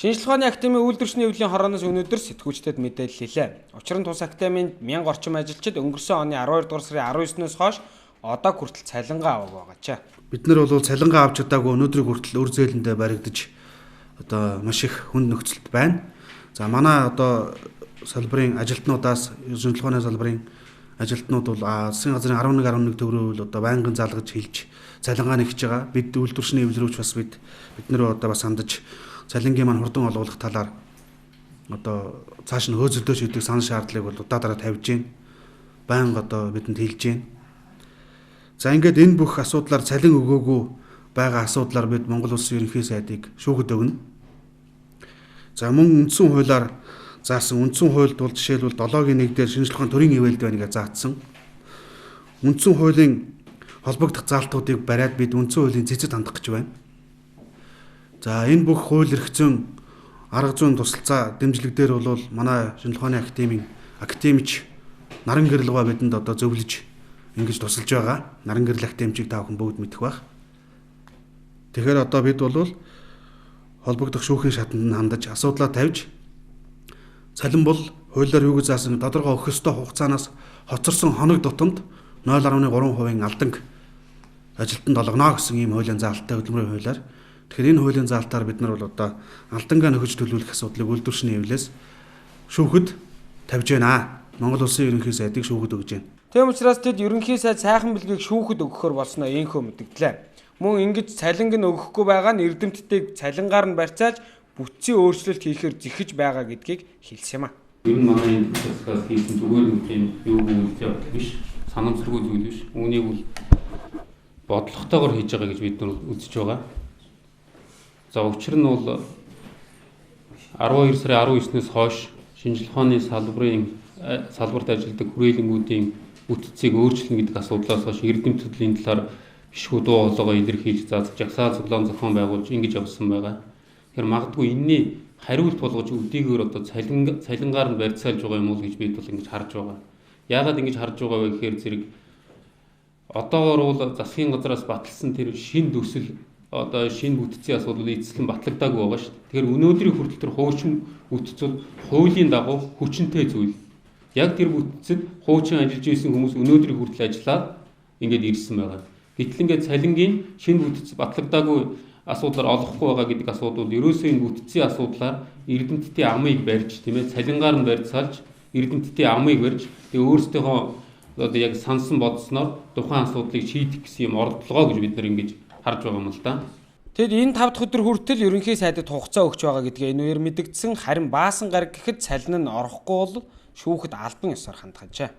Шинжлэх ухааны академийн үйлдвэрчний эвлэлийн хорооноос өнөөдөр сэтгүүлчдэд мэдээлэл хэлээ. Учир нь тус академинд 1000 орчим ажилчид өнгөрсөн оны 12 дугаар сарын 19-ноос хойш одоо хүртэл цалингаа аваагүй байгаачаа. Бид нар бол цалингаа авч чадаагүй өнөөдрийг хүртэл өр зээлэндээ баригдаж одоо маш их хүнд нөхцөлд байна. За манай одоо салбарын ажилтнуудаас шинжлэх ухааны салбарын ажилтнууд бол засгийн газрын 11 төгрөгөөр одоо байнгын залгаж хэлж цалингаа нэгж байгаа. Бид үйлдвэрчний эвлэрүүч бас бид нар одоо бас хандаж цалингийн маань хурдан олгох талаар одоо цааш нь хөөцөлдөө шийдэх санал шаардлагыг бол удаа дараа тавьж гин. Байнга одоо бидэнд хэлж гин. За ингээд энэ бүх асуудлаар цалин өгөөгүй байгаа асуудлаар бид Монгол Улсын ерөнхий сайдыг шүүхэд өгнө. За мөн үндсэн хуулиар заасан үндсэн хуульд бол жишээлбэл 7-гийн 1 дээр шинжлэх ухааны төрийн ивэлд байныг заасан. Үндсэн хуулийн холбогдох заалтуудыг бариад бид үндсэн хуулийн цэцэд хандах гэж байна. За энэ бүх хууль эрх зүйн арга зүйн тусалцаа дэмжлэгдээр бол манай шинжлэх ухааны академийн академич Наран Гэрэлгаа бидэнд одоо зөвлөж ингэж тусалж байгаа. Наран Гэрэл академичийг та бүхэн бүгд мэдэх бах. Тэгэхээр одоо бид бол холбогдох шүүхийн шатанд хандаж асуудлаа тавьж цалин бол хуулиар юу гэж заасан тодорхой өгөх ёстой хугацаанаас хоцорсон хоног тутамд 0.3% алдан ажилтнанд олгоно гэсэн ийм хуулийн заалттай хөдөлмөрийн хуулиар. Тэгэхээр энэ хуулийн заалтаар бид нар бол одоо алдангаа нөхөж төлөвлөх асуудлыг үйлдвэрчний эвлээс шүүхэд тавьж байна. Монгол Улсын ерөнхий сайдыг шүүхэд өгж байна. Тийм учраас тэд ерөнхий сайд сайхан бэлгийг шүүхэд өгөхөөр болсноо инхөө мэдгдлээ. Мөн ингэж цалинг нь өгөхгүй байгаа нь эрдэмтдийг цалингаар нь барьцааж бүтцийн өөрчлөлт хийхээр зэхэж байгаа гэдгийг хэлсэн юм а. Ер нь манай энэ процесс хийсэн зүгээр нэг юм юу гэж явдаг биш. Санамсаргүй зүйл биш. Үүнийг бол бодлоготойгоор хийж байгаа гэж бид нар үзэж байгаа. За учир нь бол 12 сарын 19-ноос хойш шинжлэх ухааны салбарт ажилладаг хүрээлэнгүүдийн бүтцийг өөрчлөнө гэдэг асуудлаас хойш эрдэмтэд энэ талаар бишгүй дуу хоолойгоо илэрхийлж зааж жагсаал цуглаан зохион байгуулж ингэж явсан байгаа. Тэгэхээр магадгүй энэний хариулт болгож өдийгээр одоо цалингаар нь барьцаалж байгаа юм уу гэж бид бол ингэж харж байгаа. Яагаад ингэж харж байгаа вэ гэхээр зэрэг одоогоор бол засгийн газраас баталсан тэр шин төсөл одоо шинэ бүтцийн асуудал эцэслэн батлагдаагүй байгаа шүү дээ. Тэгэхээр өнөөдрийн хүртэл тэр хуучин бүтц бол хуулийн дагуу хүчинтэй зүйл. Яг тэр бүтцэд хуучин ажиллаж исэн хүмүүс өнөөдрийн хүртэл ажиллаад ингээд ирсэн байгаа. Гэтэл ингээд цалингийн шинэ бүтц батлагдаагүй асуудлаар олохгүй байгаа гэдэг асуудал ерөөсөө энэ бүтцийн асуудлаар эрдэмтдийн амыг барьж тийм ээ цалингаар нь барьцаалж эрдэмтдийн амыг барьж тэгээ өөрсдийнхөө одоо яг сансан бодсноор тухайн асуудлыг шийдэх гэсэн юм оролдлогоо гэж бид нар ингэж харж байгаа юм л да. Тэд энэ 5 дахь өдөр хүртэл ерөнхий сайдад хугацаа өгч байгаа гэдгээ энэ үеэр мэдгдсэн. Харин баасан гараг гэхэд цалин нь орохгүй бол шүүхэд албан ёсоор хандгажээ.